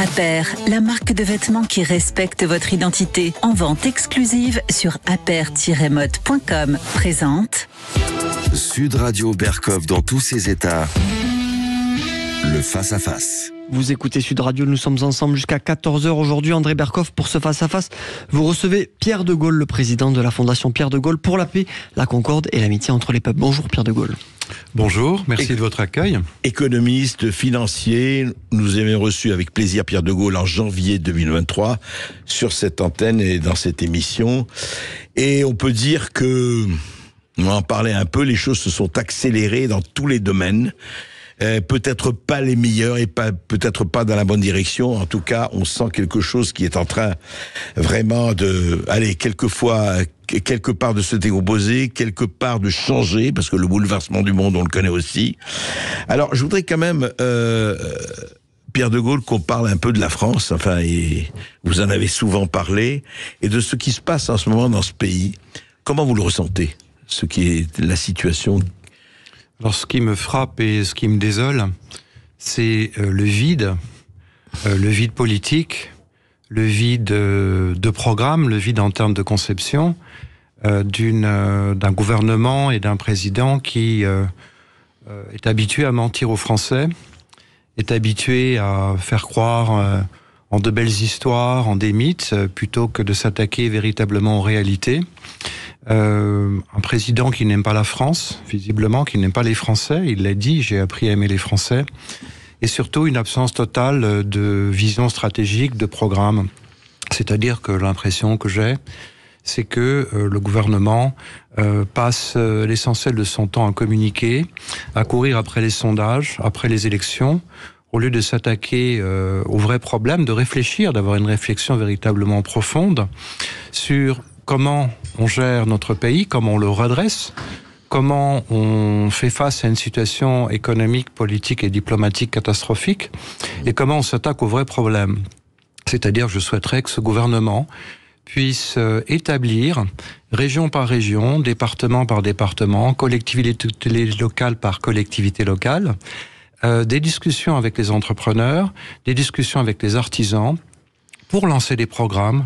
Aper, la marque de vêtements qui respecte votre identité. En vente exclusive sur aper-mode.com. Présente Sud Radio Berkov dans tous ses états. Le face-à-face. Vous écoutez Sud Radio, nous sommes ensemble jusqu'à 14h aujourd'hui. André Berkov, pour ce face-à-face, vous recevez Pierre de Gaulle, le président de la Fondation Pierre de Gaulle pour la paix, la concorde et l'amitié entre les peuples. Bonjour Pierre de Gaulle. Bonjour, merci de votre accueil. Économiste, financier, nous avons reçu avec plaisir Pierre de Gaulle en janvier 2023 sur cette antenne et dans cette émission. Et on peut dire que, on en parlait un peu, les choses se sont accélérées dans tous les domaines. Peut-être pas les meilleurs et peut-être pas dans la bonne direction. En tout cas, on sent quelque chose qui est en train vraiment quelque part de se décomposer, quelque part de changer, parce que le bouleversement du monde, on le connaît aussi. Alors, je voudrais quand même, Pierre de Gaulle, qu'on parle un peu de la France, enfin, et vous en avez souvent parlé, et de ce qui se passe en ce moment dans ce pays. Comment vous le ressentez, ce qui est la situation? Alors, ce qui me frappe et ce qui me désole, c'est le vide politique, le vide de programme, le vide en termes de conception d'un gouvernement et d'un président qui est habitué à mentir aux Français, est habitué à faire croire en de belles histoires, en des mythes, plutôt que de s'attaquer véritablement aux réalités. Un président qui n'aime pas la France, visiblement, qui n'aime pas les Français, il l'a dit, j'ai appris à aimer les Français, et surtout une absence totale de vision stratégique, de programme. C'est-à-dire que l'impression que j'ai, c'est que le gouvernement passe l'essentiel de son temps à communiquer, à courir après les sondages, après les élections, au lieu de s'attaquer aux vrais problèmes, de réfléchir, d'avoir une réflexion véritablement profonde sur comment on gère notre pays, comment on le redresse, comment on fait face à une situation économique, politique et diplomatique catastrophique, et comment on s'attaque aux vrais problèmes. C'est-à-dire, je souhaiterais que ce gouvernement puisse établir, région par région, département par département, collectivité locale par collectivité locale, des discussions avec les entrepreneurs, des discussions avec les artisans, pour lancer des programmes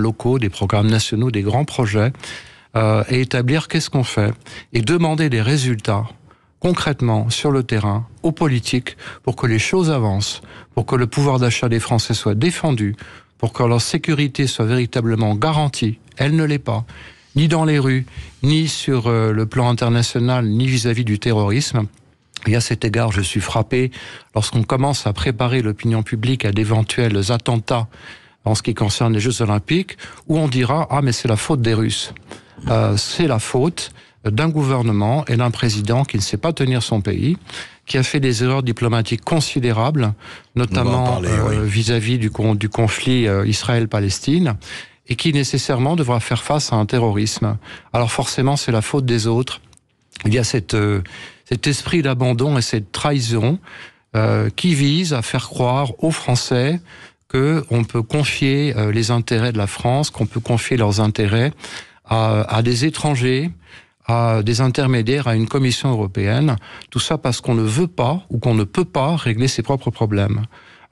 locaux, des programmes nationaux, des grands projets, et établir qu'est-ce qu'on fait, et demander des résultats concrètement sur le terrain, aux politiques, pour que les choses avancent, pour que le pouvoir d'achat des Français soit défendu, pour que leur sécurité soit véritablement garantie. Elle ne l'est pas, ni dans les rues, ni sur le plan international, ni vis-à-vis du terrorisme. Et à cet égard, je suis frappé lorsqu'on commence à préparer l'opinion publique à d'éventuels attentats en ce qui concerne les Jeux Olympiques, où on dira « Ah, mais c'est la faute des Russes ». C'est la faute d'un gouvernement et d'un président qui ne sait pas tenir son pays, qui a fait des erreurs diplomatiques considérables, notamment vis-à-vis du conflit Israël-Palestine, et qui nécessairement devra faire face à un terrorisme. Alors forcément, c'est la faute des autres. Il y a cet esprit d'abandon et cette trahison qui vise à faire croire aux Français qu'on peut confier les intérêts de la France, qu'on peut confier leurs intérêts à des étrangers, à des intermédiaires, à une commission européenne. Tout ça parce qu'on ne veut pas ou qu'on ne peut pas régler ses propres problèmes.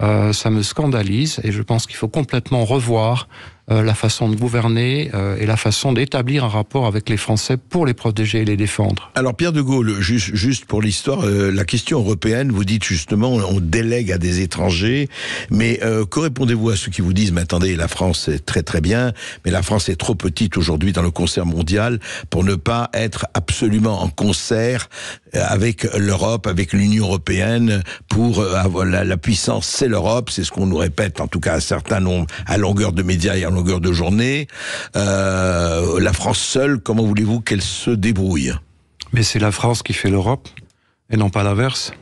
Ça me scandalise et je pense qu'il faut complètement revoir la façon de gouverner et la façon d'établir un rapport avec les Français pour les protéger et les défendre. Alors Pierre de Gaulle, juste pour l'histoire, la question européenne, vous dites justement on délègue à des étrangers, mais que répondez-vous à ceux qui vous disent mais attendez, la France est très très bien, mais la France est trop petite aujourd'hui dans le concert mondial pour ne pas être absolument en concert avec l'Europe, avec l'Union européenne pour avoir la puissance, c'est l'Europe, c'est ce qu'on nous répète en tout cas à certains nombres, à longueur de médias et à longueur de journée. La France seule, comment voulez-vous qu'elle se débrouille? Mais c'est la France qui fait l'Europe, et non pas l'inverse.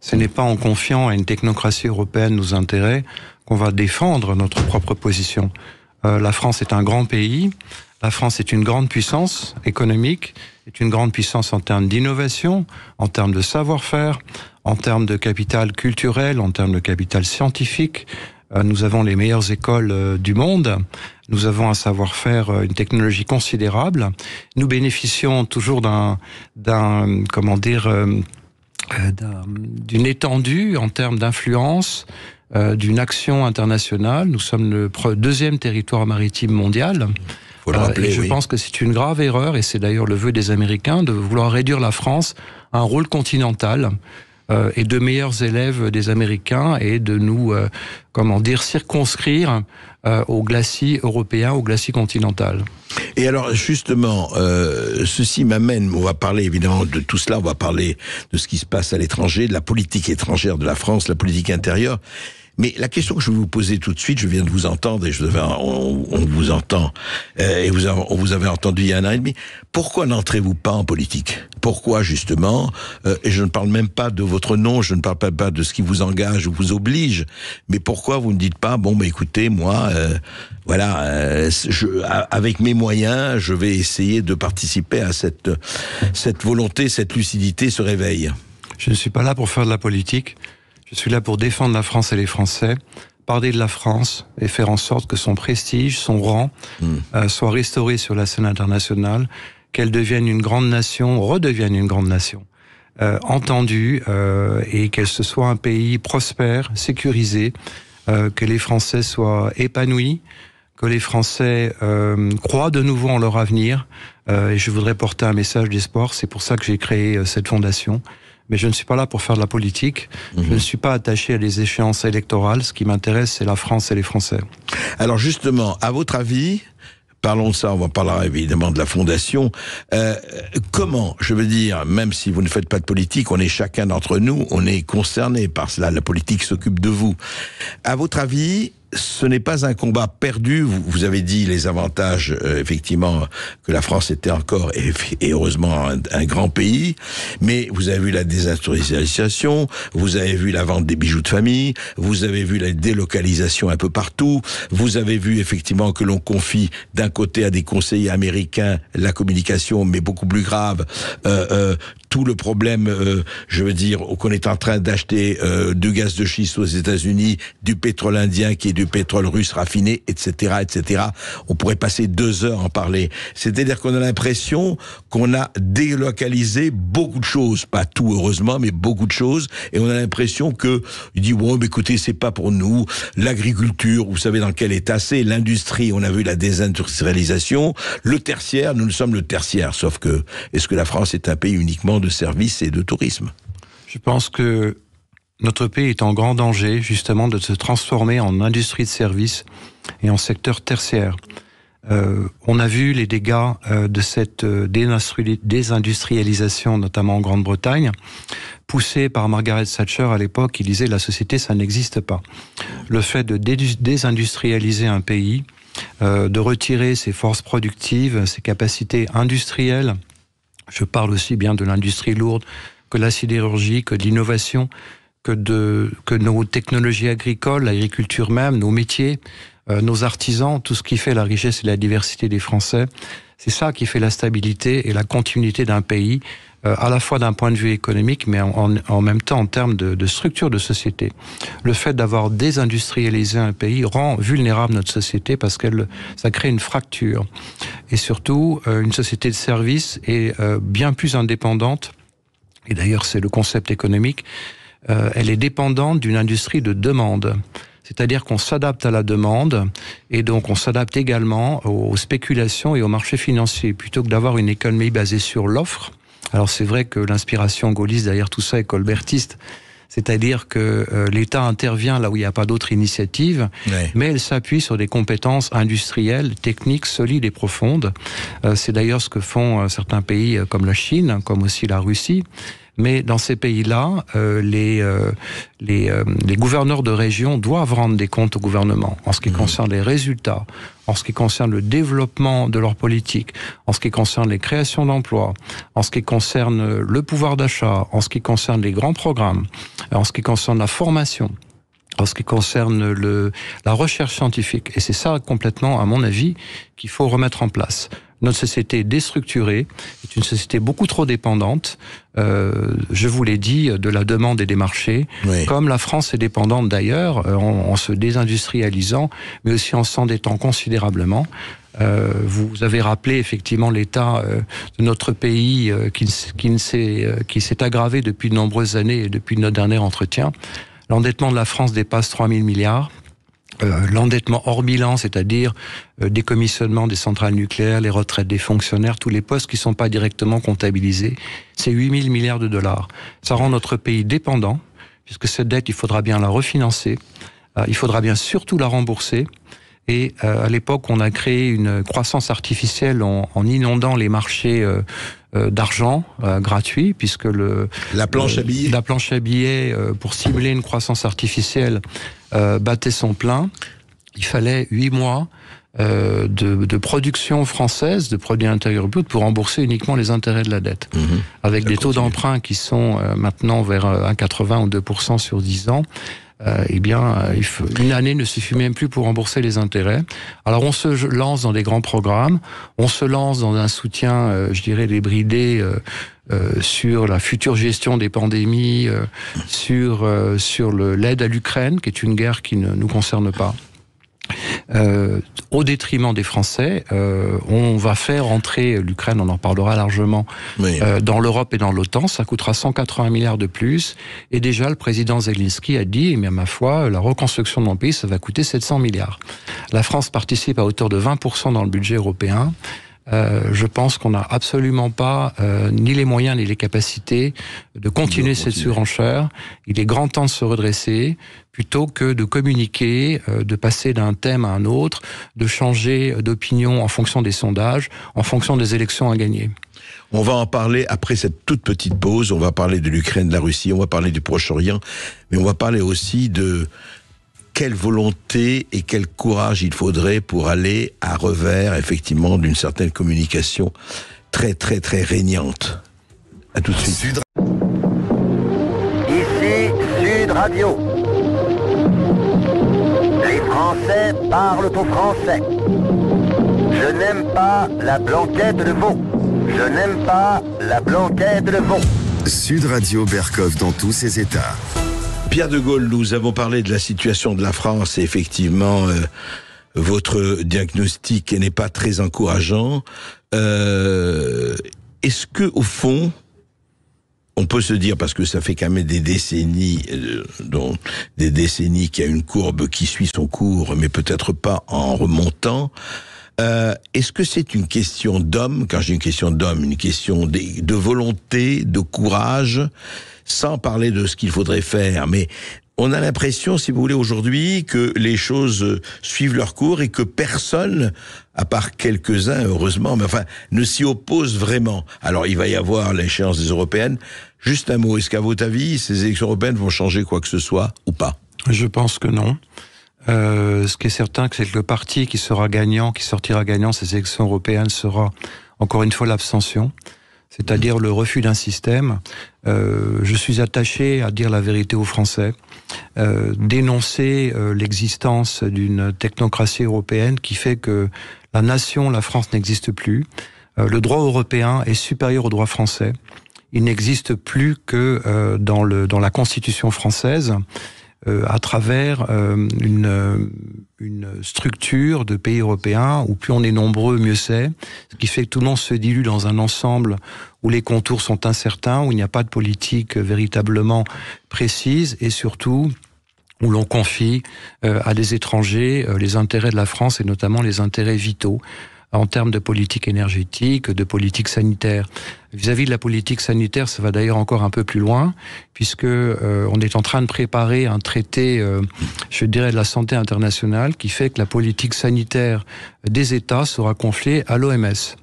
Ce n'est pas en confiant à une technocratie européenne nos intérêts qu'on va défendre notre propre position. La France est un grand pays, la France est une grande puissance économique, est une grande puissance en termes d'innovation, en termes de savoir-faire, en termes de capital culturel, en termes de capital scientifique. Nous avons les meilleures écoles du monde. Nous avons un savoir-faire, une technologie considérable. Nous bénéficions toujours d'une étendue en termes d'influence, d'une action internationale. Nous sommes le deuxième territoire maritime mondial. Faut le rappeler, et je pense que c'est une grave erreur, et c'est d'ailleurs le vœu des Américains, de vouloir réduire la France à un rôle continental et de meilleurs élèves des Américains, et de nous, circonscrire au glacis européen, au glacis continental. Et alors, justement, ceci m'amène, on va parler évidemment de tout cela, on va parler de ce qui se passe à l'étranger, de la politique étrangère de la France, la politique intérieure. Mais la question que je vais vous poser tout de suite, je viens de vous entendre, et on vous entend, et on vous avait entendu il y a 1 an et demi. Pourquoi n'entrez-vous pas en politique? Pourquoi, justement, et je ne parle même pas de votre nom, je ne parle pas de ce qui vous engage ou vous oblige, mais pourquoi vous ne dites pas, écoutez, moi, avec mes moyens, je vais essayer de participer à cette volonté, cette lucidité, ce réveil? Je ne suis pas là pour faire de la politique. Je suis là pour défendre la France et les Français, parler de la France et faire en sorte que son prestige, son rang, soit restauré sur la scène internationale, qu'elle devienne une grande nation, redevienne une grande nation, entendue, et qu'elle se soit un pays prospère, sécurisé, que les Français soient épanouis, que les Français croient de nouveau en leur avenir. Et je voudrais porter un message d'espoir. C'est pour ça que j'ai créé cette fondation. Mais je ne suis pas là pour faire de la politique. Je ne suis pas attaché à des échéances électorales. Ce qui m'intéresse, c'est la France et les Français. Alors justement, à votre avis, parlons de ça, on va parler évidemment de la fondation. Comment, je veux dire, même si vous ne faites pas de politique, on est chacun d'entre nous, on est concerné par cela, la politique s'occupe de vous. À votre avis, ce n'est pas un combat perdu. Vous avez dit les avantages, effectivement, que la France était encore, et heureusement, un grand pays. Mais vous avez vu la désindustrialisation, vous avez vu la vente des bijoux de famille, vous avez vu la délocalisation un peu partout, vous avez vu effectivement que l'on confie d'un côté à des conseillers américains la communication, mais beaucoup plus grave, tout le problème, je veux dire, qu'on est en train d'acheter du gaz de schiste aux États-Unis, du pétrole indien qui est du pétrole russe raffiné, etc., etc. On pourrait passer 2 heures à en parler. C'est-à-dire qu'on a l'impression qu'on a délocalisé beaucoup de choses, pas tout heureusement, mais beaucoup de choses, et on a l'impression que il dit mais écoutez, c'est pas pour nous. L'agriculture, vous savez dans quel état c'est, l'industrie, on a vu la désindustrialisation, le tertiaire, nous sommes le tertiaire, sauf que est-ce que la France est un pays uniquement de services et de tourisme? Je pense que notre pays est en grand danger, justement, de se transformer en industrie de services et en secteur tertiaire. On a vu les dégâts de cette désindustrialisation, notamment en Grande-Bretagne, poussée par Margaret Thatcher à l'époque, qui disait « la société, ça n'existe pas ». Le fait de désindustrialiser un pays, de retirer ses forces productives, ses capacités industrielles, je parle aussi bien de l'industrie lourde que de la sidérurgie, que de l'innovation, que nos technologies agricoles, l'agriculture même, nos métiers, nos artisans, tout ce qui fait la richesse et la diversité des Français. C'est ça qui fait la stabilité et la continuité d'un pays, à la fois d'un point de vue économique, mais en même temps en termes de structure de société. Le fait d'avoir désindustrialisé un pays rend vulnérable notre société parce que ça crée une fracture. Et surtout, une société de services est bien plus indépendante, et d'ailleurs c'est le concept économique, elle est dépendante d'une industrie de demande. C'est-à-dire qu'on s'adapte à la demande et donc on s'adapte également aux spéculations et aux marchés financiers. Plutôt que d'avoir une économie basée sur l'offre, alors c'est vrai que l'inspiration gaulliste derrière tout ça est colbertiste, c'est-à-dire que l'État intervient là où il n'y a pas d'autres initiatives, mais elle s'appuie sur des compétences industrielles, techniques, solides et profondes. C'est d'ailleurs ce que font certains pays comme la Chine, comme aussi la Russie. Mais dans ces pays-là, les gouverneurs de région doivent rendre des comptes au gouvernement en ce qui concerne les résultats, en ce qui concerne le développement de leur politique, en ce qui concerne les créations d'emplois, en ce qui concerne le pouvoir d'achat, en ce qui concerne les grands programmes, en ce qui concerne la formation, en ce qui concerne la recherche scientifique. Et c'est ça complètement, à mon avis, qu'il faut remettre en place. Notre société est déstructurée, est une société beaucoup trop dépendante, je vous l'ai dit, de la demande et des marchés, comme la France est dépendante d'ailleurs, en se désindustrialisant, mais aussi en s'endettant considérablement. Vous avez rappelé effectivement l'état de notre pays qui s'est aggravé depuis de nombreuses années et depuis notre dernier entretien. L'endettement de la France dépasse 3 000 milliards. L'endettement hors bilan, c'est-à-dire décommissionnement des centrales nucléaires, les retraites des fonctionnaires, tous les postes qui ne sont pas directement comptabilisés, c'est 8 000 milliards de dollars. Ça rend notre pays dépendant, puisque cette dette, il faudra bien la refinancer, il faudra bien surtout la rembourser. Et à l'époque, on a créé une croissance artificielle en inondant les marchés d'argent gratuit, puisque la planche à billets, pour stimuler une croissance artificielle battait son plein. Il fallait 8 mois de production française de produits intérieurs bruts pour rembourser uniquement les intérêts de la dette. Avec des taux d'emprunt qui sont maintenant vers 1,80 ou 2% sur 10 ans. Une année ne suffit même plus pour rembourser les intérêts. Alors on se lance dans des grands programmes, on se lance dans un soutien, je dirais, débridé sur la future gestion des pandémies, sur l'aide à l'Ukraine, qui est une guerre qui ne nous concerne pas. Au détriment des Français, on va faire entrer l'Ukraine, on en parlera largement, dans l'Europe et dans l'OTAN. Ça coûtera 180 milliards de plus. Et déjà, le président Zelensky a dit, mais à ma foi, la reconstruction de mon pays, ça va coûter 700 milliards. La France participe à hauteur de 20% dans le budget européen. Je pense qu'on n'a absolument pas ni les moyens ni les capacités de continuer cette surenchère. Il est grand temps de se redresser plutôt que de communiquer, de passer d'un thème à un autre, de changer d'opinion en fonction des sondages, en fonction des élections à gagner. On va en parler après cette toute petite pause. On va parler de l'Ukraine, de la Russie, on va parler du Proche-Orient, mais on va parler aussi de quelle volonté et quel courage il faudrait pour aller à revers, effectivement, d'une certaine communication très, très, très régnante. À tout de suite. Ici, Sud Radio. Les Français parlent aux Français. Je n'aime pas la blanquette de veau. Je n'aime pas la blanquette de veau. Sud Radio Berkov dans tous ses états. Pierre de Gaulle, nous avons parlé de la situation de la France et effectivement, votre diagnostic n'est pas très encourageant. Est-ce que, au fond, on peut se dire, parce que ça fait quand même des décennies qu'il y a une courbe qui suit son cours, mais peut-être pas en remontant, est-ce que c'est une question d'homme, quand j'ai une question d'homme, une question de volonté, de courage, sans parler de ce qu'il faudrait faire, mais on a l'impression, si vous voulez, aujourd'hui, que les choses suivent leur cours et que personne, à part quelques-uns, heureusement, mais enfin, ne s'y oppose vraiment. Alors, il va y avoir l'échéance des européennes. Juste un mot, est-ce qu'à votre avis, ces élections européennes vont changer quoi que ce soit ou pas? Je pense que non. Ce qui est certain, c'est que le parti qui sera gagnant, qui sortira gagnant ces élections européennes sera, encore une fois, l'abstention. C'est-à-dire le refus d'un système. Je suis attaché à dire la vérité aux Français, dénoncer l'existence d'une technocratie européenne qui fait que la nation, la France, n'existe plus. Le droit européen est supérieur au droit français. Il n'existe plus que dans la Constitution française, à travers une structure de pays européens où plus on est nombreux, mieux c'est. Ce qui fait que tout le monde se dilue dans un ensemble où les contours sont incertains, où il n'y a pas de politique véritablement précise et surtout où l'on confie à des étrangers les intérêts de la France et notamment les intérêts vitaux en termes de politique énergétique, de politique sanitaire. Vis-à-vis de la politique sanitaire, ça va d'ailleurs encore un peu plus loin, puisque on est en train de préparer un traité, je dirais, de la santé internationale, qui fait que la politique sanitaire des États sera confiée à l'OMS.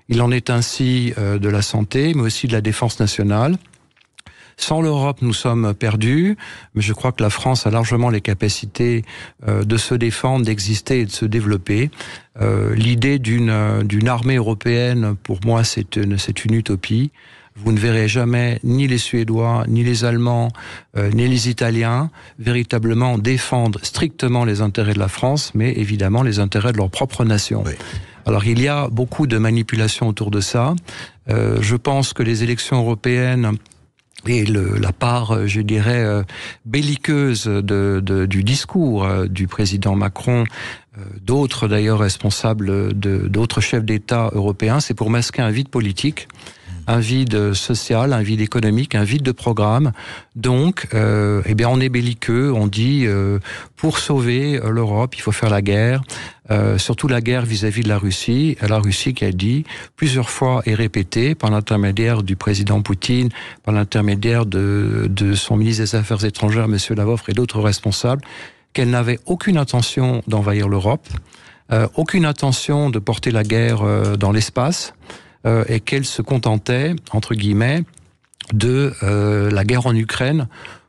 Il en est ainsi de la santé, mais aussi de la défense nationale. Sans l'Europe, nous sommes perdus, mais je crois que la France a largement les capacités de se défendre, d'exister et de se développer. L'idée d'une armée européenne, pour moi, c'est une utopie. Vous ne verrez jamais ni les Suédois, ni les Allemands, ni les Italiens véritablement défendre strictement les intérêts de la France, mais évidemment les intérêts de leur propre nation. Oui. Alors il y a beaucoup de manipulations autour de ça. Je pense que les élections européennes et la part, je dirais, belliqueuse du discours du président Macron, d'autres d'ailleurs responsables d'autres chefs d'État européens, c'est pour masquer un vide politique. un vide social, un vide économique, un vide de programme. Donc, on est belliqueux, on dit pour sauver l'Europe, il faut faire la guerre. Surtout la guerre vis-à-vis de la Russie qui a dit plusieurs fois et répété par l'intermédiaire du président Poutine, par l'intermédiaire de son ministre des Affaires étrangères, M. Lavrov, et d'autres responsables, qu'elle n'avait aucune intention d'envahir l'Europe, aucune intention de porter la guerre dans l'espace, et qu'elle se contentait, entre guillemets, de la guerre en Ukraine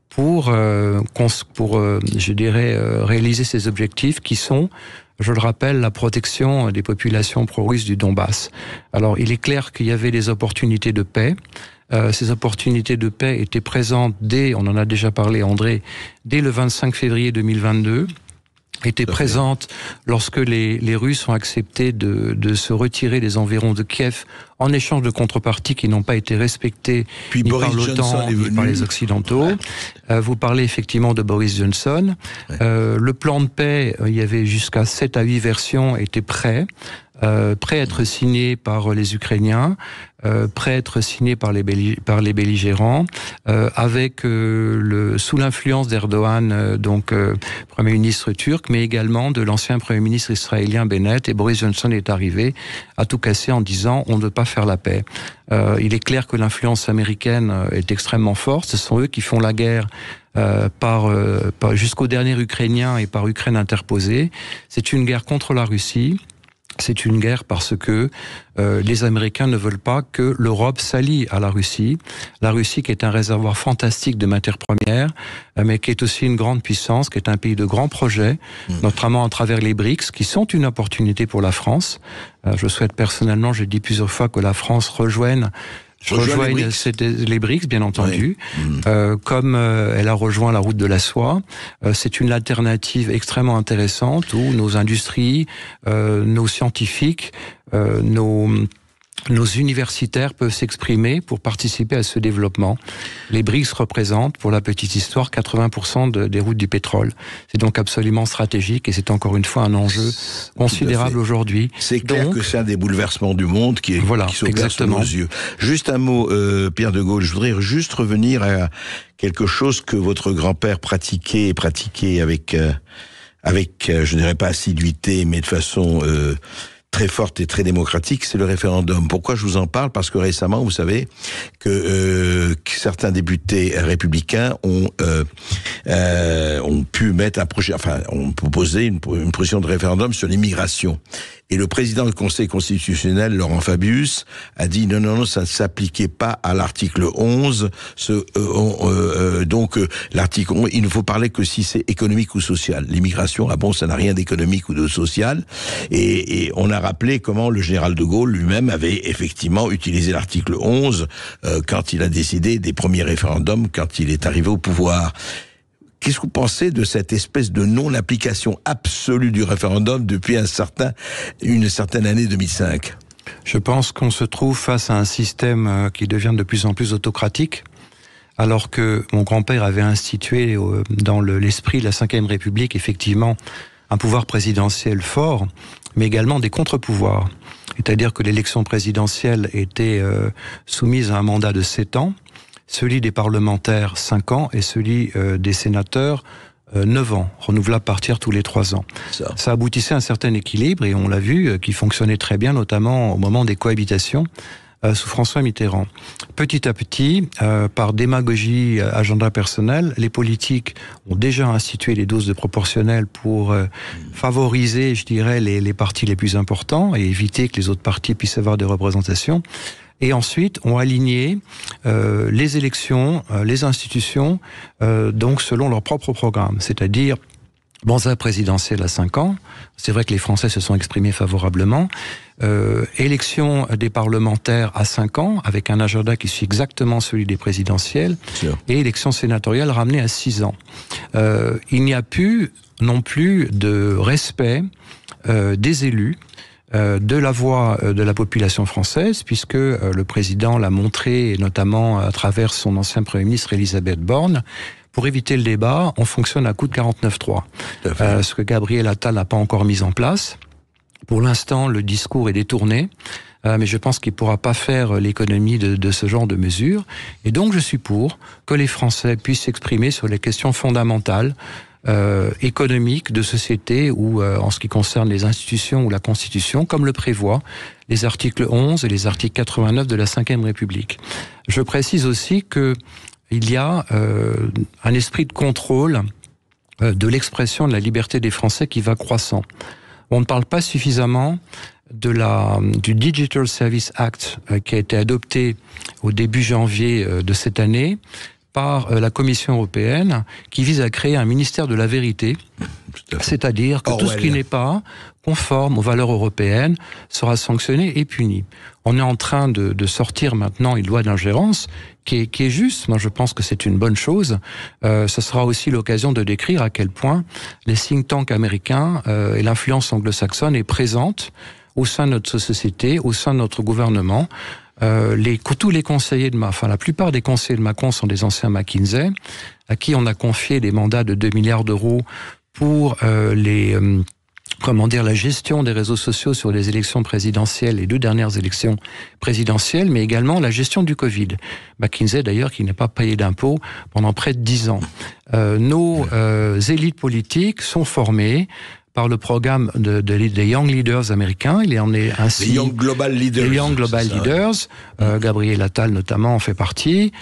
pour réaliser ses objectifs qui sont, je le rappelle, la protection des populations pro-russes du Donbass. Alors, il est clair qu'il y avait des opportunités de paix. Ces opportunités de paix étaient présentes on en a déjà parlé, André, dès le 25 février 2022. Était présente lorsque les Russes ont accepté de se retirer des environs de Kiev en échange de contreparties qui n'ont pas été respectées ni par l'OTAN ni par les Occidentaux. Ouais. Vous parlez effectivement de Boris Johnson. Ouais. Le plan de paix, il y avait jusqu'à 7 à 8 versions, était prêt à être signé par les Ukrainiens, prêt à être signé par les belligérants, avec sous l'influence d'Erdogan, Premier ministre turc, mais également de l'ancien Premier ministre israélien Bennett, et Boris Johnson est arrivé à tout casser en disant on ne veut pas faire la paix. Il est clair que l'influence américaine est extrêmement forte, ce sont eux qui font la guerre jusqu'au dernier Ukrainien et par Ukraine interposée. C'est une guerre contre la Russie. C'est une guerre parce que les Américains ne veulent pas que l'Europe s'allie à la Russie qui est un réservoir fantastique de matières premières, mais qui est aussi une grande puissance, qui est un pays de grands projets, notamment à travers les BRICS, qui sont une opportunité pour la France. Je souhaite personnellement, j'ai dit plusieurs fois, que la France rejoigne les BRICS, bien entendu, oui. Comme elle a rejoint la route de la soie. C'est une alternative extrêmement intéressante où nos industries, nos scientifiques, nos universitaires peuvent s'exprimer pour participer à ce développement. Les BRICS représentent, pour la petite histoire, 80% des routes du pétrole. C'est donc absolument stratégique et c'est encore une fois un enjeu considérable aujourd'hui. C'est clair que c'est un des bouleversements du monde qui s'opère sous nos yeux. Juste un mot, Pierre de Gaulle, je voudrais juste revenir à quelque chose que votre grand-père pratiquait avec, je dirais pas assiduité, mais de façon très forte et très démocratique, c'est le référendum. Pourquoi je vous en parle? Parce que récemment, vous savez que certains députés républicains ont pu mettre ont proposé une position de référendum sur l'immigration. Et le président du Conseil constitutionnel, Laurent Fabius, a dit non, ça ne s'appliquait pas à l'article 11. L'article 11, il ne faut parler que si c'est économique ou social. L'immigration, ça n'a rien d'économique ou de social. Et on a rappelé comment le général de Gaulle lui-même avait effectivement utilisé l'article 11 quand il a décidé des premiers référendums, quand il est arrivé au pouvoir. Qu'est-ce que vous pensez de cette espèce de non-application absolue du référendum depuis une certaine année 2005 ? Je pense qu'on se trouve face à un système qui devient de plus en plus autocratique, alors que mon grand-père avait institué dans l'esprit de la Ve République, effectivement, un pouvoir présidentiel fort, mais également des contre-pouvoirs. C'est-à-dire que l'élection présidentielle était soumise à un mandat de 7 ans, celui des parlementaires 5 ans et celui des sénateurs 9 ans, renouvelable partir tous les 3 ans. Ça aboutissait à un certain équilibre et on l'a vu, qui fonctionnait très bien, notamment au moment des cohabitations sous François Mitterrand. Petit à petit, par démagogie, agenda personnel, les politiques ont déjà institué les doses de proportionnel pour favoriser, je dirais, les partis les plus importants et éviter que les autres partis puissent avoir des représentations. Et ensuite, on aligné les élections, les institutions, donc selon leur propre programme. C'est-à-dire, mandat présidentiel à 5 ans. C'est vrai que les Français se sont exprimés favorablement. Élection des parlementaires à 5 ans, avec un agenda qui suit exactement celui des présidentielles. Et élection sénatoriale ramenée à 6 ans. Il n'y a plus non plus de respect des élus, de la voix de la population française, puisque le président l'a montré, notamment à travers son ancien Premier ministre Elisabeth Borne. Pour éviter le débat, on fonctionne à coup de 49.3. Ce que Gabriel Attal n'a pas encore mis en place. Pour l'instant, le discours est détourné. mais je pense qu'il ne pourra pas faire l'économie de ce genre de mesures. Et donc je suis pour que les Français puissent s'exprimer sur les questions fondamentales, économiques, de société, ou en ce qui concerne les institutions ou la Constitution, comme le prévoient les articles 11 et les articles 89 de la Ve République. Je précise aussi qu'il y a un esprit de contrôle de l'expression de la liberté des Français qui va croissant. On ne parle pas suffisamment du Digital Service Act qui a été adopté au début janvier de cette année par la Commission européenne, qui vise à créer un ministère de la vérité, c'est-à-dire que tout ce qui n'est pas conforme aux valeurs européennes sera sanctionné et puni. On est en train de sortir maintenant une loi d'ingérence qui est juste. Moi, je pense que c'est une bonne chose. Ce sera aussi l'occasion de décrire à quel point les think tanks américains et l'influence anglo-saxonne est présente au sein de notre société, au sein de notre gouvernement. Tous les conseillers la plupart des conseillers de Macron sont des anciens McKinsey, à qui on a confié des mandats de 2 milliards d'euros pour la gestion des réseaux sociaux sur les élections présidentielles, les 2 dernières élections présidentielles, mais également la gestion du Covid. McKinsey, d'ailleurs, qui n'a pas payé d'impôts pendant près de 10 ans. Nos élites politiques sont formées par le programme des Young Leaders américains. Il en est ainsi. Les Young Global Leaders. Les Young Global Leaders. Gabriel Attal, notamment, en fait partie.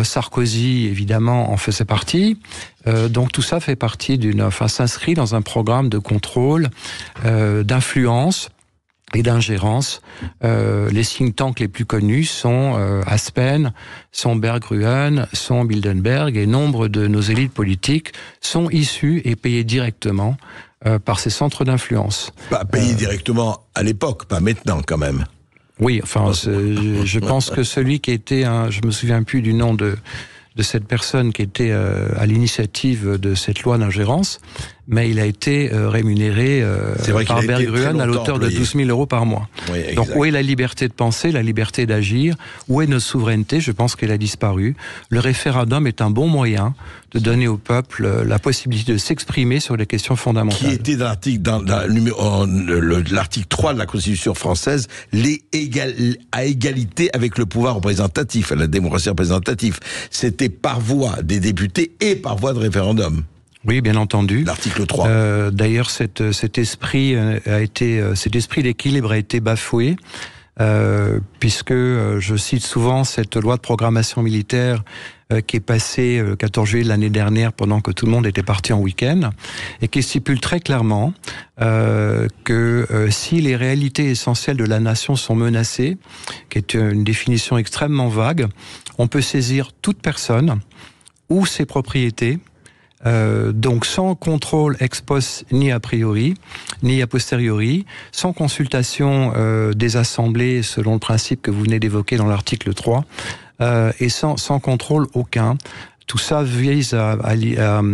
Sarkozy, évidemment, en faisait partie. Donc tout ça fait partie s'inscrit dans un programme de contrôle, d'influence et d'ingérence. Les think tanks les plus connus sont Aspen, sont Berggruen, sont Bilderberg, et nombre de nos élites politiques sont issus et payés directement par ces centres d'influence. Pas payés directement à l'époque, pas maintenant quand même. Oui, je pense que celui qui était je me souviens plus du nom de cette personne qui était à l'initiative de cette loi d'ingérence, mais il a été rémunéré par Berggruen à l'auteur de 12 000 euros par mois. Oui, donc où est la liberté de penser, la liberté d'agir? Où est notre souveraineté? Je pense qu'elle a disparu. Le référendum est un bon moyen de donner au peuple la possibilité de s'exprimer sur les questions fondamentales. Qui était dans l'article 3 de la Constitution française, à égalité avec le pouvoir représentatif, la démocratie représentative. C'était par voie des députés et par voie de référendum. Oui, bien entendu. L'article 3. D'ailleurs, cet esprit d'équilibre a été bafoué, puisque je cite souvent cette loi de programmation militaire qui est passée le 14 juillet de l'année dernière, pendant que tout le monde était parti en week-end, et qui stipule très clairement que si les réalités essentielles de la nation sont menacées, qui est une définition extrêmement vague, on peut saisir toute personne ou ses propriétés, donc sans contrôle ex post ni a priori, ni a posteriori, sans consultation des assemblées selon le principe que vous venez d'évoquer dans l'article 3, et sans contrôle aucun. Tout ça vise à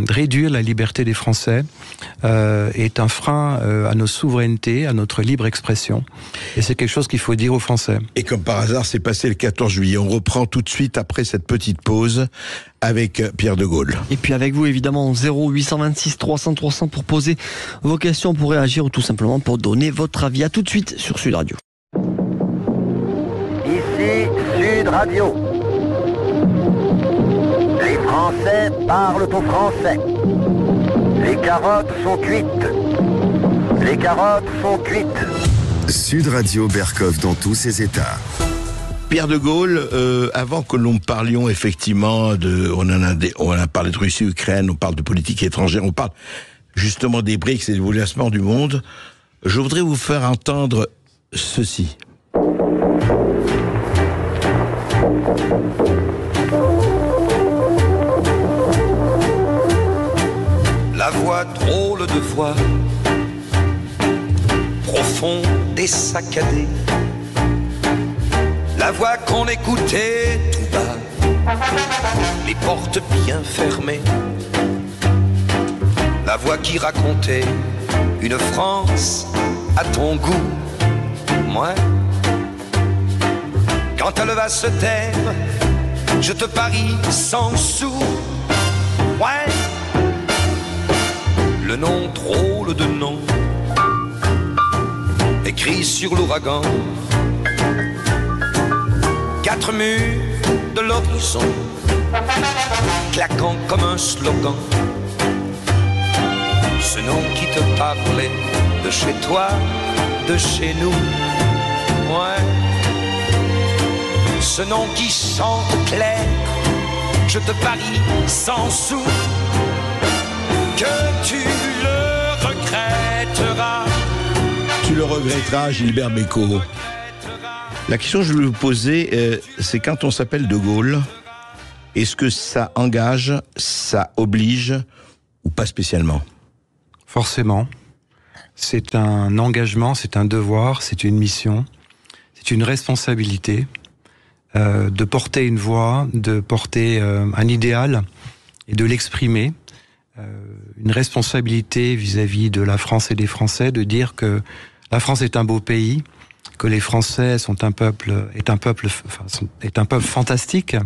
réduire la liberté des Français, est un frein à nos souverainetés, à notre libre expression. Et c'est quelque chose qu'il faut dire aux Français. Et comme par hasard, c'est passé le 14 juillet. On reprend tout de suite après cette petite pause avec Pierre de Gaulle. Et puis avec vous, évidemment, 0826 300 300 pour poser vos questions, pour réagir ou tout simplement pour donner votre avis. À tout de suite sur Sud Radio. Ici Sud Radio. Les Français parlent aux Français. Les carottes sont cuites. Les carottes sont cuites. Sud Radio Berkov dans tous ses états. Pierre de Gaulle, avant que l'on parlions effectivement on a parlé de Russie, Ukraine, on parle de politique étrangère, on parle justement des BRICS et du bouleversement du monde, je voudrais vous faire entendre ceci. La voix, drôle de voix, profonde et saccadée. La voix qu'on écoutait tout bas, les portes bien fermées. La voix qui racontait une France à ton goût, moi. Quand elle va se taire, je te parie 100 sous, ouais. Le nom, drôle de nom, écrit sur l'ouragan, quatre murs de l'horizon, claquant comme un slogan. Ce nom qui te parlait de chez toi, de chez nous, ouais. Ce nom qui chante clair, je te parie sans sou que tu le regretteras. Tu le regretteras, Gilbert Bécaud. La question que je voulais vous poser, c'est quand on s'appelle De Gaulle, est-ce que ça engage, ça oblige ou pas spécialement ? Forcément. C'est un engagement, c'est un devoir, c'est une mission, c'est une responsabilité de porter une voix, de porter un idéal et de l'exprimer. Une responsabilité vis-à-vis de la France et des Français, de dire que la France est un beau pays, que les Français est un peuple fantastique,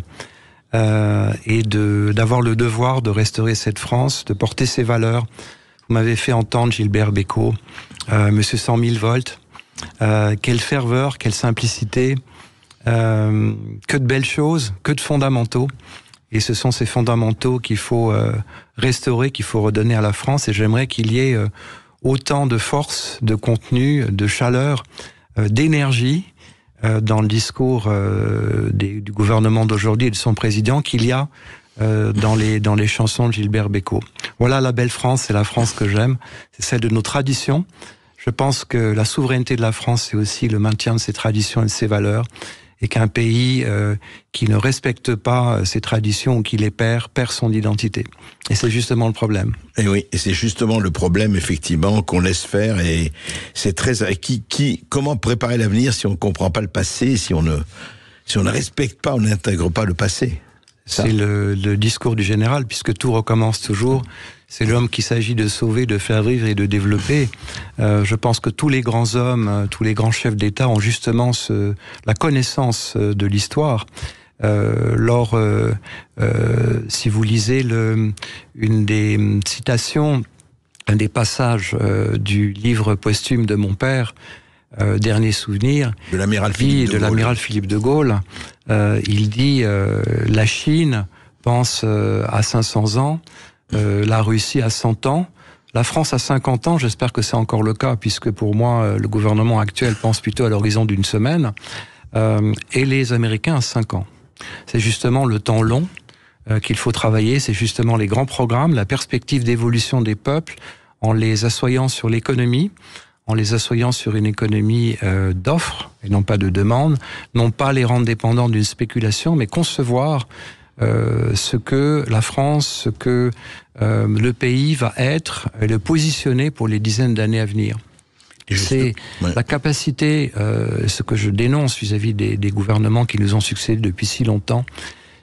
et d'avoir le devoir de restaurer cette France, de porter ses valeurs. Vous m'avez fait entendre, Gilbert Bécaud, Monsieur 100 000 volts. Quelle ferveur, quelle simplicité, que de belles choses, que de fondamentaux. Et ce sont ces fondamentaux qu'il faut restaurer, qu'il faut redonner à la France. Et j'aimerais qu'il y ait autant de force, de contenu, de chaleur, d'énergie dans le discours du gouvernement d'aujourd'hui et de son président qu'il y a dans les chansons de Gilbert Bécaud. Voilà la belle France, c'est la France que j'aime, c'est celle de nos traditions. Je pense que la souveraineté de la France, c'est aussi le maintien de ses traditions et de ses valeurs, et qu'un pays qui ne respecte pas ses traditions ou qui les perd son identité. Et c'est justement le problème. Et oui, et c'est justement le problème, effectivement, qu'on laisse faire, et c'est très... Comment préparer l'avenir si on ne comprend pas le passé, si on ne respecte pas, on n'intègre pas le passé? C'est le discours du général, puisque tout recommence toujours. C'est l'homme qu'il s'agit de sauver, de faire vivre et de développer. Je pense que tous les grands hommes, tous les grands chefs d'État ont justement la connaissance de l'histoire. Si vous lisez une des citations, un des passages du livre posthume de mon père, Dernier souvenir, de l'amiral Philippe de Gaulle, il dit la Chine pense à 500 ans, la Russie à 100 ans, la France à 50 ans, j'espère que c'est encore le cas, puisque pour moi, le gouvernement actuel pense plutôt à l'horizon d'une semaine, et les Américains à 5 ans. C'est justement le temps long qu'il faut travailler, c'est justement les grands programmes, la perspective d'évolution des peuples, en les assoyant sur l'économie, en les assoyant sur une économie d'offres et non pas de demande, non pas les rendre dépendants d'une spéculation, mais concevoir ce que la France, ce que le pays va être, et le positionner pour les dizaines d'années à venir. C'est la capacité, ce que je dénonce vis-à-vis des gouvernements qui nous ont succédé depuis si longtemps,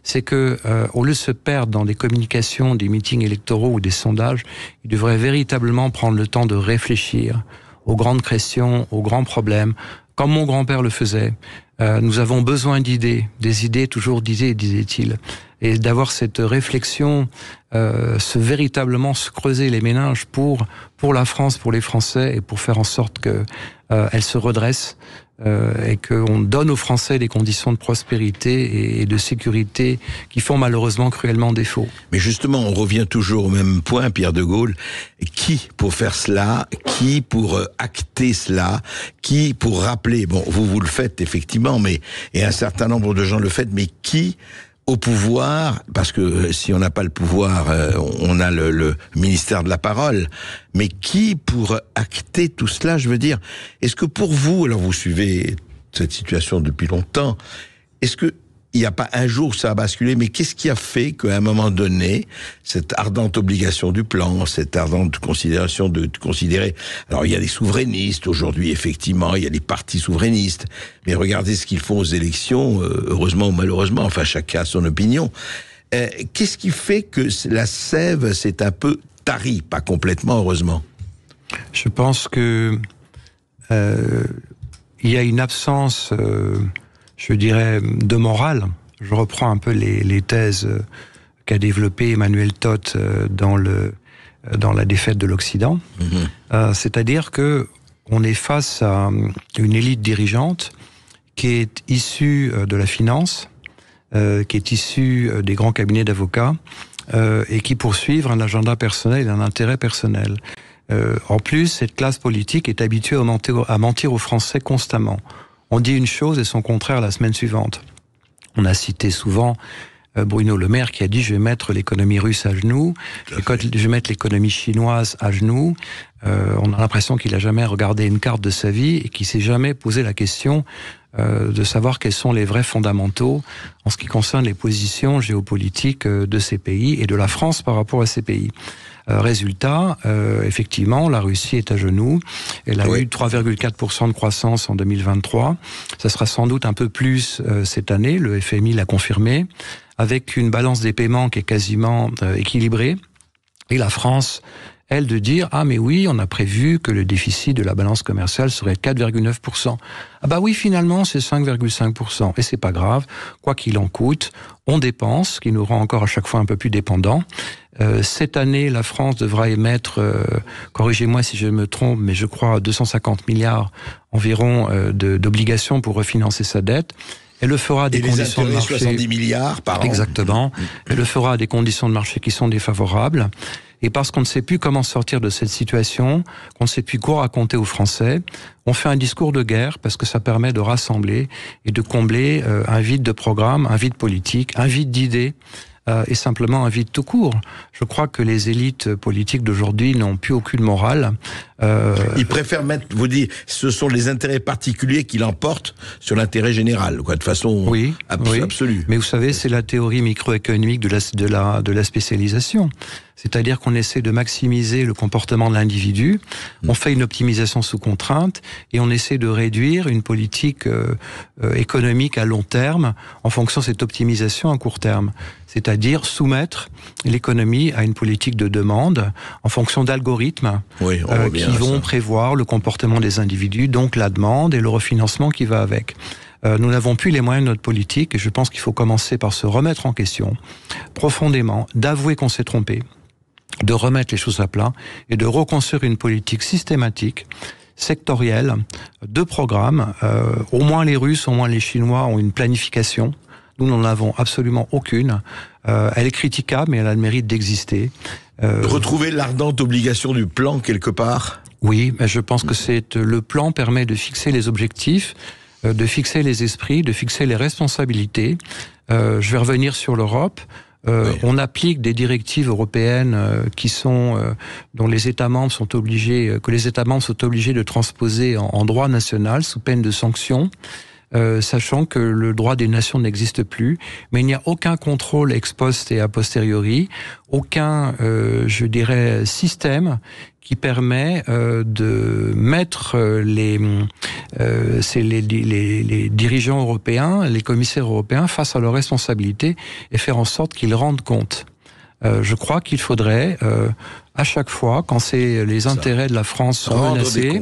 c'est que au lieu de se perdre dans des communications, des meetings électoraux ou des sondages, ils devraient véritablement prendre le temps de réfléchir aux grandes questions, aux grands problèmes, comme mon grand-père le faisait. Nous avons besoin d'idées, des idées, toujours d'idées, disait-il. Et d'avoir cette réflexion, véritablement se creuser les méninges pour la France, pour les Français, et pour faire en sorte que elle se redresse, et qu'on donne aux Français des conditions de prospérité et de sécurité qui font malheureusement cruellement défaut. Mais justement, on revient toujours au même point, Pierre de Gaulle. Qui pour faire cela? Qui pour acter cela? Qui pour rappeler? Bon, vous le faites effectivement, et un certain nombre de gens le font, mais qui au pouvoir, parce que si on n'a pas le pouvoir, on a le ministère de la parole, mais qui pour acter tout cela, je veux dire, est-ce que pour vous, alors vous suivez cette situation depuis longtemps, est-ce que il n'y a pas un jour où ça a basculé, mais qu'est-ce qui a fait qu'à un moment donné, cette ardente obligation du plan, cette ardente considération de considérer... Alors, il y a des souverainistes aujourd'hui, effectivement, il y a des partis souverainistes, mais regardez ce qu'ils font aux élections, heureusement ou malheureusement, enfin, chacun a son opinion. Qu'est-ce qui fait que la sève s'est un peu tarie, pas complètement, heureusement? Je pense que il y a une absence... je dirais, de morale. Je reprends un peu les thèses qu'a développées Emmanuel Todt dans la défaite de l'Occident. C'est-à-dire que on est face à une élite dirigeante qui est issu de la finance, qui est issu des grands cabinets d'avocats, et qui poursuivent un agenda personnel et un intérêt personnel. En plus, cette classe politique est habituée à mentir aux Français constamment. On dit une chose et son contraire la semaine suivante. On a cité souvent Bruno Le Maire qui a dit « je vais mettre l'économie russe à genoux, je vais mettre l'économie chinoise à genoux ». On a l'impression qu'il n'a jamais regardé une carte de sa vie et qu'il s'est jamais posé la question de savoir quels sont les vrais fondamentaux en ce qui concerne les positions géopolitiques de ces pays et de la France par rapport à ces pays. Résultat, effectivement, la Russie est à genoux. Elle a eu 3,4% de croissance en 2023. Ça sera sans doute un peu plus cette année, le FMI l'a confirmé, avec une balance des paiements qui est quasiment équilibrée. Et la France, elle, de dire « Ah mais oui, on a prévu que le déficit de la balance commerciale serait 4,9%. » Ah bah oui, finalement, c'est 5,5%. Et c'est pas grave, quoi qu'il en coûte, on dépense, ce qui nous rend encore à chaque fois un peu plus dépendants. Cette année, la France devra émettre, corrigez-moi si je me trompe, mais je crois 250 milliards environ d'obligations pour refinancer sa dette. Elle le fera à des conditions de marché. 70 milliards par an. Exactement. Elle le fera à des conditions de marché qui sont défavorables. Et parce qu'on ne sait plus comment sortir de cette situation, qu'on ne sait plus quoi raconter aux Français, on fait un discours de guerre parce que ça permet de rassembler et de combler un vide de programme, un vide politique, un vide d'idées. Et simplement un vide tout court. Je crois que les élites politiques d'aujourd'hui n'ont plus aucune morale. Ils préfèrent mettre, vous dites, ce sont les intérêts particuliers qui l'emportent sur l'intérêt général, quoi, de façon absolue. Mais vous savez, c'est la théorie microéconomique de la spécialisation. C'est-à-dire qu'on essaie de maximiser le comportement de l'individu, on fait une optimisation sous contrainte et on essaie de réduire une politique économique à long terme en fonction de cette optimisation à court terme. C'est-à-dire soumettre l'économie à une politique de demande en fonction d'algorithmes qui vont prévoir le comportement des individus, donc la demande et le refinancement qui va avec. Nous n'avons plus les moyens de notre politique et je pense qu'il faut commencer par se remettre en question profondément, d'avouer qu'on s'est trompé, de remettre les choses à plat et de reconstruire une politique systématique, sectorielle, de programmes. Au moins les Russes, au moins les Chinois ont une planification. Nous n'en avons absolument aucune. Elle est critiquable, mais elle a le mérite d'exister. Retrouver l'ardente obligation du plan quelque part. Oui, mais je pense que le plan permet de fixer les objectifs, de fixer les esprits, de fixer les responsabilités. Je vais revenir sur l'Europe. On applique des directives européennes dont les États membres sont obligés de transposer en droit national sous peine de sanctions. Sachant que le droit des nations n'existe plus, mais il n'y a aucun contrôle ex post et a posteriori, aucun, système qui permet de mettre les dirigeants européens, les commissaires européens face à leurs responsabilités et faire en sorte qu'ils rendent compte. Je crois qu'il faudrait, à chaque fois, quand c'est les intérêts de la France sont menacés,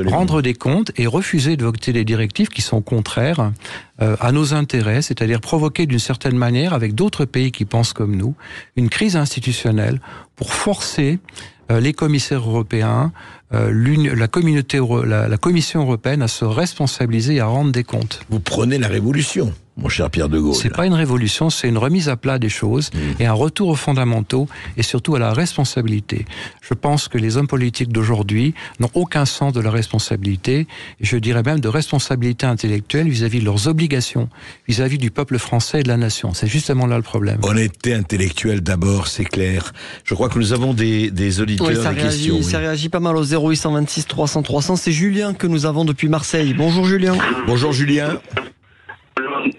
rendre des comptes et refuser de voter des directives qui sont contraires à nos intérêts, c'est-à-dire provoquer d'une certaine manière, avec d'autres pays qui pensent comme nous, une crise institutionnelle pour forcer les commissaires européens, la Commission européenne à se responsabiliser et à rendre des comptes. Vous prenez la révolution, mon cher Pierre de Gaulle. C'est pas une révolution, c'est une remise à plat des choses et un retour aux fondamentaux et surtout à la responsabilité. Je pense que les hommes politiques d'aujourd'hui n'ont aucun sens de la responsabilité et je dirais même de responsabilité intellectuelle vis-à-vis de leurs obligations, vis-à-vis du peuple français et de la nation. C'est justement là le problème. Honnêteté intellectuelle d'abord, c'est clair. Je crois que nous avons des auditeurs, des questions. Ça réagit pas mal au 0826 300 300. C'est Julien que nous avons depuis Marseille. Bonjour Julien. Bonjour Julien.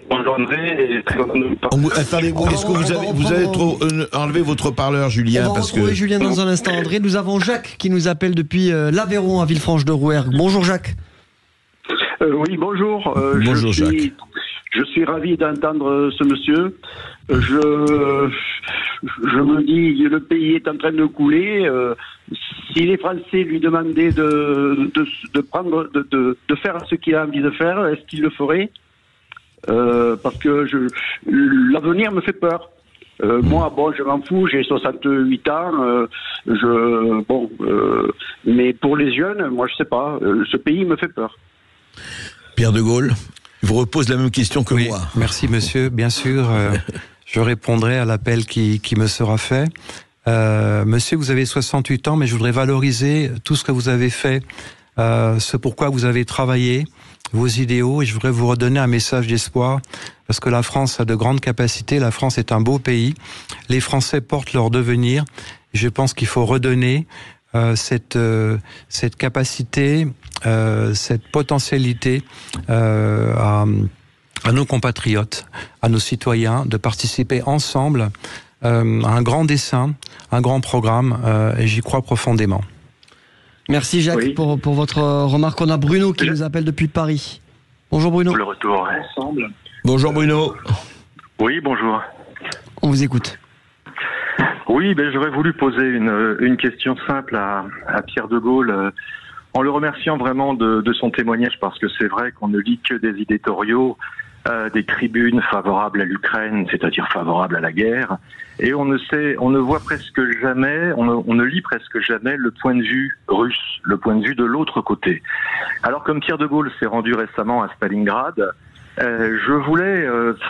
Bonjour André. Attendez, est-ce que vous avez trop enlevé votre parleur, Julien? On va retrouver Julien dans un instant, André. Nous avons Jacques qui nous appelle depuis l'Aveyron à Villefranche-de-Rouergue. Bonjour Jacques. Oui, bonjour. Bonjour Jacques. Je suis ravi d'entendre ce monsieur. Je me dis, le pays est en train de couler. Si les Français lui demandaient de faire ce qu'il a envie de faire, est-ce qu'il le ferait? Parce que l'avenir me fait peur. Moi, je m'en fous, j'ai 68 ans. Mais pour les jeunes, moi, je sais pas. Ce pays me fait peur. Pierre de Gaulle, il vous repose la même question que moi. Merci monsieur, bien sûr, je répondrai à l'appel qui me sera fait. Monsieur, vous avez 68 ans, mais je voudrais valoriser tout ce que vous avez fait, ce pourquoi vous avez travaillé, vos idéaux, et je voudrais vous redonner un message d'espoir, parce que la France a de grandes capacités, la France est un beau pays, les Français portent leur devenir, et je pense qu'il faut redonner cette capacité, cette potentialité à nos compatriotes, à nos citoyens, de participer ensemble à un grand dessein, un grand programme, et j'y crois profondément. Merci Jacques pour votre remarque. On a Bruno qui nous appelle depuis Paris. Bonjour Bruno. Le retour ensemble. Bonjour Bruno. Oui, bonjour. On vous écoute. Oui, j'aurais voulu poser une question simple à Pierre de Gaulle, en le remerciant vraiment de son témoignage, parce que c'est vrai qu'on ne lit que des éditoriaux, des tribunes favorables à l'Ukraine, c'est-à-dire favorables à la guerre, et on ne voit presque jamais, on ne lit presque jamais le point de vue russe, le point de vue de l'autre côté. Alors comme Pierre de Gaulle s'est rendu récemment à Stalingrad, je voulais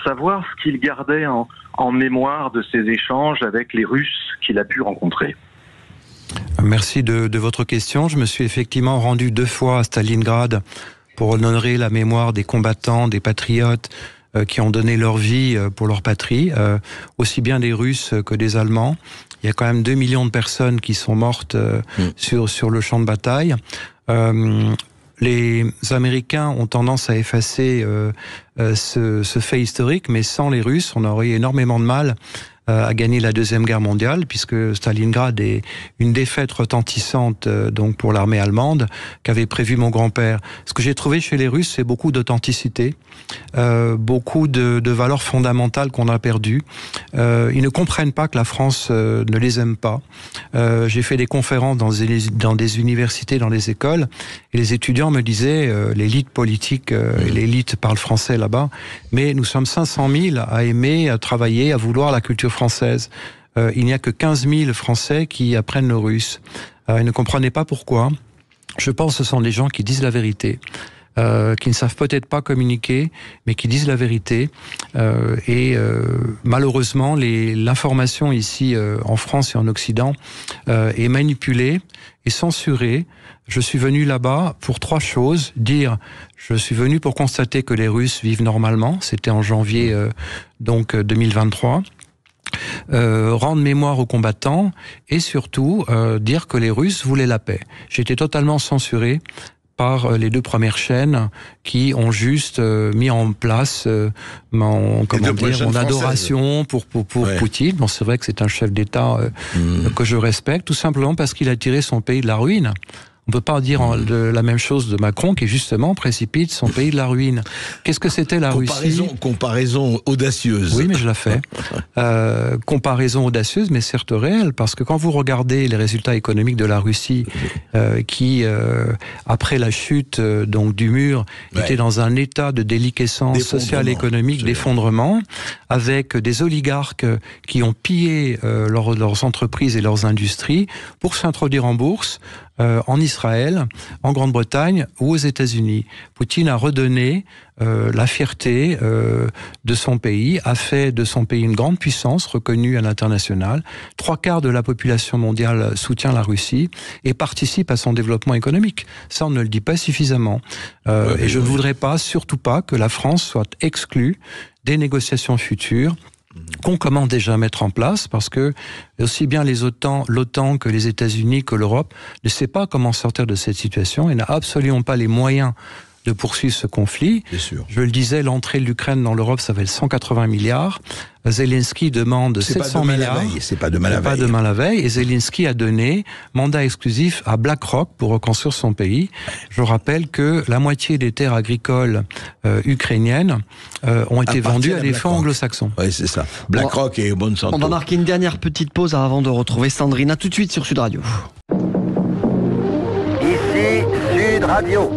savoir ce qu'il gardait en mémoire de ces échanges avec les Russes qu'il a pu rencontrer. Merci de votre question. Je me suis effectivement rendu 2 fois à Stalingrad pour honorer la mémoire des combattants, des patriotes qui ont donné leur vie pour leur patrie, aussi bien des Russes que des Allemands. Il y a quand même 2 millions de personnes qui sont mortes sur le champ de bataille. Les Américains ont tendance à effacer ce fait historique, mais sans les Russes, on aurait eu énormément de mal à gagner la Deuxième Guerre mondiale, puisque Stalingrad est une défaite retentissante donc pour l'armée allemande qu'avait prévu mon grand-père. Ce que j'ai trouvé chez les Russes, c'est beaucoup d'authenticité, beaucoup de valeurs fondamentales qu'on a perdues. Ils ne comprennent pas que la France ne les aime pas. J'ai fait des conférences dans des universités, dans des écoles, et les étudiants me disaient, l'élite politique, l'élite parle français là-bas, mais nous sommes 500 000 à aimer, à travailler, à vouloir la culture française. Il n'y a que 15 000 Français qui apprennent le russe. Ils ne comprenaient pas pourquoi. Je pense que ce sont des gens qui disent la vérité, qui ne savent peut-être pas communiquer, mais qui disent la vérité. Malheureusement, l'information ici en France et en Occident est manipulée et censurée. Je suis venu là-bas pour 3 choses. Je suis venu pour constater que les Russes vivent normalement. C'était en janvier 2023. Rendre mémoire aux combattants et surtout dire que les Russes voulaient la paix. J'étais totalement censuré par les 2 premières chaînes qui ont juste mis en place mon adoration pour Poutine. Bon, c'est vrai que c'est un chef d'État que je respecte, tout simplement parce qu'il a tiré son pays de la ruine. On peut pas dire la même chose de Macron, qui justement précipite son pays de la ruine. Qu'est-ce que c'était la Russie ? Comparaison audacieuse. Oui, mais je la fais. Comparaison audacieuse, mais certes réelle, parce que quand vous regardez les résultats économiques de la Russie, qui après la chute donc du mur était dans un état de déliquescence sociale et économique, d'effondrement, avec des oligarques qui ont pillé leurs entreprises et leurs industries pour s'introduire en bourse. En Israël, en Grande-Bretagne ou aux États-Unis. Poutine a redonné la fierté de son pays, a fait de son pays une grande puissance reconnue à l'international. 3/4 de la population mondiale soutient la Russie et participe à son développement économique. Ça, on ne le dit pas suffisamment. Et je ne voudrais pas, surtout pas, que la France soit exclue des négociations futures qu'on commence déjà à mettre en place, parce que aussi bien l'OTAN que les États-Unis, que l'Europe ne sait pas comment sortir de cette situation et n'a absolument pas les moyens de poursuivre ce conflit. Bien sûr. Je le disais, l'entrée de l'Ukraine dans l'Europe, ça va être 180 milliards. Zelensky demande 700 milliards. C'est pas demain la veille. Et Zelensky a donné mandat exclusif à BlackRock pour reconstruire son pays. Je rappelle que la moitié des terres agricoles ukrainiennes ont été vendues à des fonds anglo-saxons. Oui, c'est ça. BlackRock et Monsanto. On va marquer une dernière petite pause avant de retrouver Sandrine. À tout de suite sur Sud Radio. Ici Sud Radio.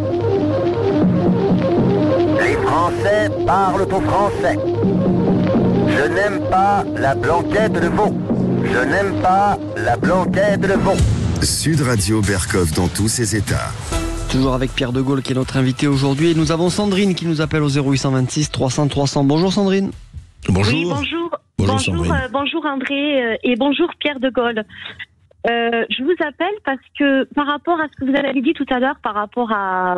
Les Français parlent au français. Je n'aime pas la blanquette de veau. Je n'aime pas la blanquette de veau. Sud Radio Berkov dans tous ses états. Toujours avec Pierre de Gaulle qui est notre invité aujourd'hui. Et nous avons Sandrine qui nous appelle au 0826 300 300. Bonjour Sandrine. Bonjour. Oui, bonjour André et bonjour Pierre de Gaulle. Je vous appelle parce que par rapport à ce que vous avez dit tout à l'heure, par rapport à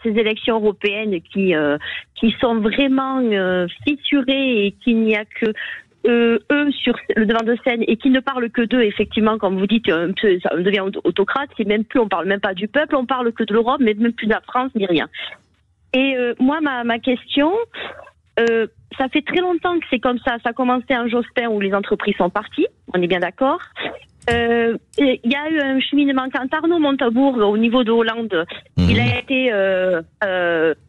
ces élections européennes qui sont vraiment fissurées et qu'il n'y a que eux sur le devant de scène et qui ne parlent que d'eux, effectivement, comme vous dites, ça devient autocrate, c'est même plus, on parle même pas du peuple, on parle que de l'Europe, mais même plus de la France, ni rien. Et moi, ma question, ça fait très longtemps que c'est comme ça. Ça a commencé en Jospin où les entreprises sont parties, on est bien d'accord. Il y a eu un cheminement quand Arnaud Montebourg au niveau de Hollande, il a été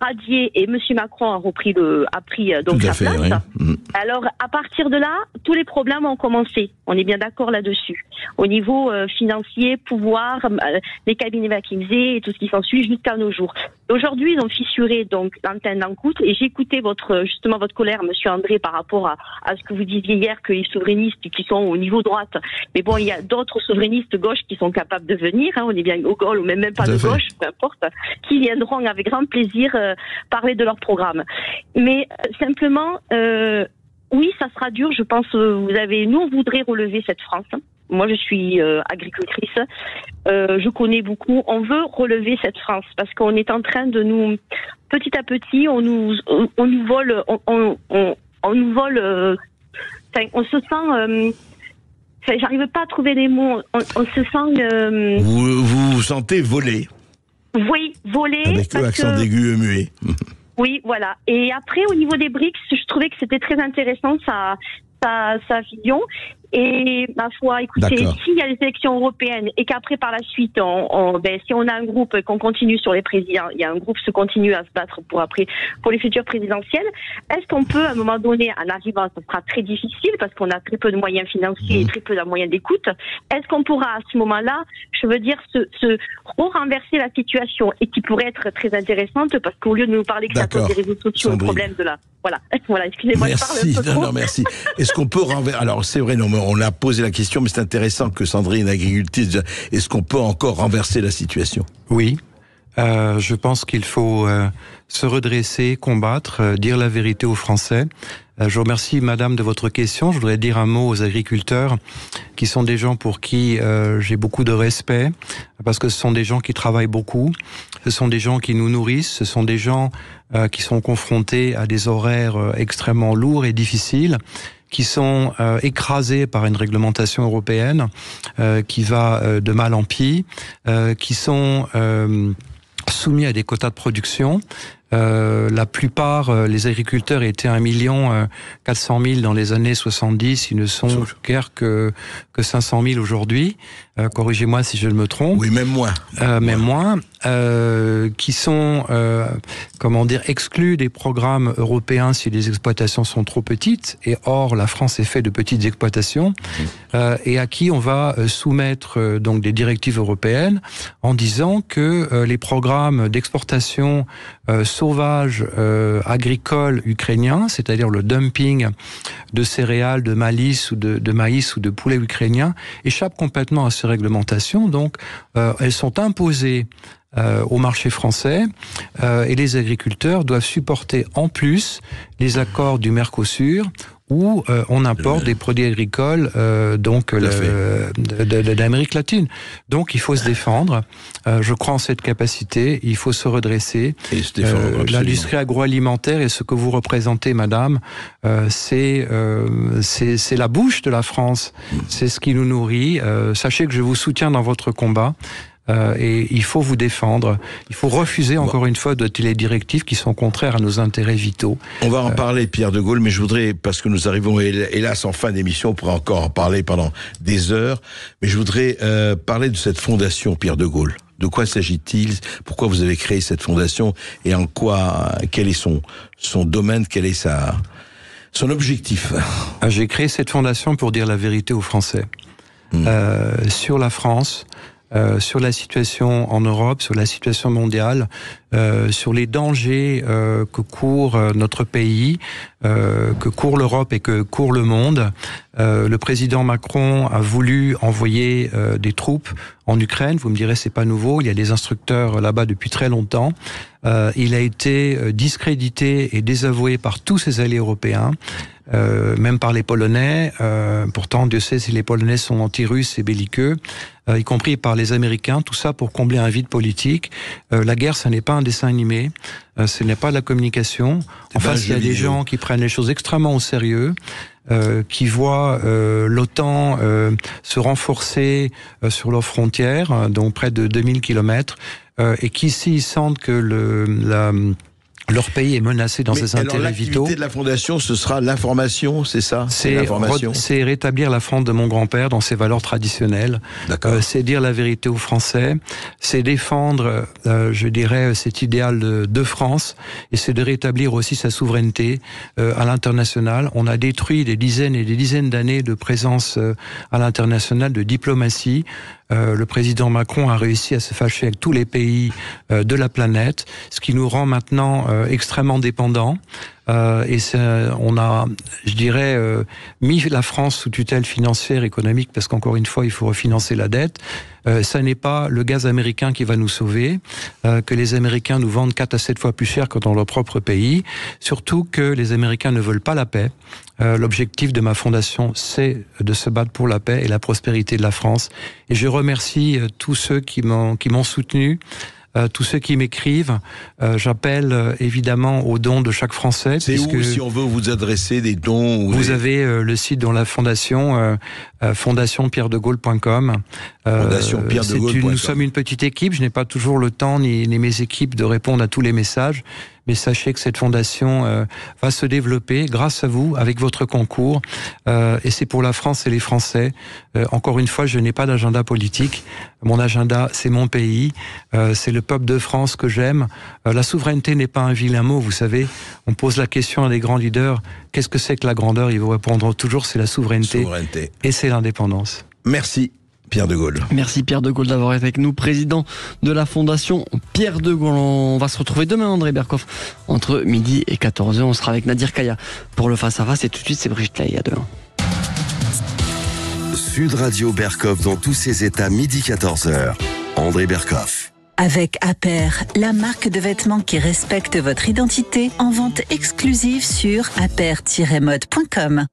radié et Monsieur Macron a pris donc sa place. Oui. Alors à partir de là, tous les problèmes ont commencé. On est bien d'accord là-dessus. Au niveau financier, pouvoir, les cabinets McKinsey et tout ce qui s'ensuit jusqu'à nos jours. Aujourd'hui, ils ont fissuré donc l'antenne d'Ancoute et j'ai écouté votre colère, Monsieur André, par rapport à ce que vous disiez hier que les souverainistes qui sont au niveau droite, mais bon, il y a d'autres souverainistes gauche qui sont capables de venir, on est bien au gauche ou même pas de gauche, peu importe, qui viendront avec grand plaisir parler de leur programme. Mais simplement, oui, ça sera dur, je pense. Nous, on voudrait relever cette France. Moi, je suis agricultrice. Je connais beaucoup. On veut relever cette France parce qu'on est en train de nous, petit à petit, on nous vole, on nous vole. On se sent. J'arrive pas à trouver les mots. On se sent. Vous vous sentez volé. Oui, volé. Avec l'accent aigu muet. Oui, voilà. Et après, au niveau des BRICS, je trouvais que c'était très intéressant sa vision. Et ma foi, écoutez, s'il y a les élections européennes et qu'après par la suite, si on a un groupe qu'on continue sur les présidents, il y a un groupe se continue à se battre pour les futures présidentielles. Est-ce qu'on peut, à un moment donné, en arrivant, ça sera très difficile parce qu'on a très peu de moyens financiers et très peu de moyens d'écoute. Est-ce qu'on pourra à ce moment-là, je veux dire, se renverser la situation et qui pourrait être très intéressante parce qu'au lieu de nous parler que ça cause des réseaux sociaux, le problème de la, voilà, excusez-moi, merci, je parle un peu trop. Non, merci. Est-ce qu'on peut renverser, alors c'est vrai, non, mais on a posé la question, mais c'est intéressant que Sandrine, agricultrice, est-ce qu'on peut encore renverser la situation? Oui. Je pense qu'il faut se redresser, combattre, dire la vérité aux Français. Je vous remercie, madame, de votre question. Je voudrais dire un mot aux agriculteurs, qui sont des gens pour qui j'ai beaucoup de respect, parce que ce sont des gens qui travaillent beaucoup, ce sont des gens qui nous nourrissent, ce sont des gens qui sont confrontés à des horaires extrêmement lourds et difficiles, qui sont écrasés par une réglementation européenne qui va de mal en pis, qui sont soumis à des quotas de production. La plupart, les agriculteurs étaient 1 400 000 dans les années 70, ils ne sont guère que 500 000 aujourd'hui. Corrigez-moi si je me trompe. Oui, même moins. Même moins. Qui sont, exclus des programmes européens si les exploitations sont trop petites. Et or, la France est faite de petites exploitations. Et à qui on va soumettre donc des directives européennes en disant que les programmes d'exportation sauvage agricole ukrainien, c'est-à-dire le dumping de céréales, de maïs ou de poulet ukrainien, échappent complètement à ces réglementations. Donc, elles sont imposées au marché français et les agriculteurs doivent supporter en plus les accords du Mercosur où on importe des produits agricoles d'Amérique latine. Donc il faut se défendre. Je crois en cette capacité. Il faut se redresser. L'industrie agroalimentaire et ce que vous représentez, madame, c'est la bouche de la France. C'est ce qui nous nourrit. Sachez que je vous soutiens dans votre combat. Et il faut vous défendre. Il faut refuser encore une fois de les directives qui sont contraires à nos intérêts vitaux. On va en parler, Pierre de Gaulle, mais je voudrais, parce que nous arrivons hélas en fin d'émission, on pourrait encore en parler pendant des heures, mais je voudrais parler de cette fondation Pierre de Gaulle. De quoi s'agit-il? Pourquoi vous avez créé cette fondation? Et en quoi, quel est son domaine? Quel est son objectif? J'ai créé cette fondation pour dire la vérité aux Français. Sur la France, sur la situation en Europe, sur la situation mondiale, sur les dangers que court notre pays, que court l'Europe et que court le monde. Le président Macron a voulu envoyer des troupes en Ukraine. Vous me direz, c'est pas nouveau. Il y a des instructeurs là-bas depuis très longtemps. Il a été discrédité et désavoué par tous ses alliés européens. Même par les Polonais. Pourtant, Dieu sait si les Polonais sont anti-russes et belliqueux, y compris par les Américains. Tout ça pour combler un vide politique. La guerre, ce n'est pas un dessin animé. Ce n'est pas de la communication. En face, il y a des gens qui prennent les choses extrêmement au sérieux. Qui voient l'OTAN se renforcer sur leurs frontières, donc près de 2000 kilomètres, et qui, s'ils sentent que leur pays est menacé dans ses intérêts vitaux. L'activité de la Fondation, ce sera l'information, c'est ça? C'est rétablir la France de mon grand-père dans ses valeurs traditionnelles. C'est dire la vérité aux Français. C'est défendre, je dirais, cet idéal de France. Et c'est de rétablir aussi sa souveraineté à l'international. On a détruit des dizaines et des dizaines d'années de présence à l'international, de diplomatie. Le président Macron a réussi à se fâcher avec tous les pays de la planète, ce qui nous rend maintenant extrêmement dépendants. Et on a, je dirais, mis la France sous tutelle financière, économique, parce qu'encore une fois, il faut refinancer la dette. Ça n'est pas le gaz américain qui va nous sauver, que les Américains nous vendent 4 à 7 fois plus cher que dans leur propre pays. Surtout que les Américains ne veulent pas la paix. L'objectif de ma fondation, c'est de se battre pour la paix et la prospérité de la France. Et je remercie tous ceux qui m'ont soutenu. Tous ceux qui m'écrivent, j'appelle évidemment aux dons de chaque Français. C'est où, si on veut vous adresser des dons? Vous avez le site dans la fondation, fondationpierredegaulle.com. Nous sommes une petite équipe, je n'ai pas toujours le temps, ni mes équipes, de répondre à tous les messages. Mais sachez que cette fondation va se développer grâce à vous, avec votre concours. Et c'est pour la France et les Français. Encore une fois, je n'ai pas d'agenda politique. Mon agenda, c'est mon pays. C'est le peuple de France que j'aime. La souveraineté n'est pas un vilain mot, vous savez. On pose la question à des grands leaders. Qu'est-ce que c'est que la grandeur? Ils vous répondront toujours, c'est la souveraineté. Et c'est l'indépendance. Merci. Pierre de Gaulle. Merci Pierre de Gaulle d'avoir été avec nous, président de la Fondation Pierre de Gaulle. On va se retrouver demain, André Berkoff, entre midi et 14h. On sera avec Nadir Kaya pour le face-à-face. Et tout de suite, c'est Brigitte Lay. À demain. Sud Radio Berkoff dans tous ses états, midi 14h. André Berkoff. Avec Aper, la marque de vêtements qui respecte votre identité, en vente exclusive sur aper-mode.com.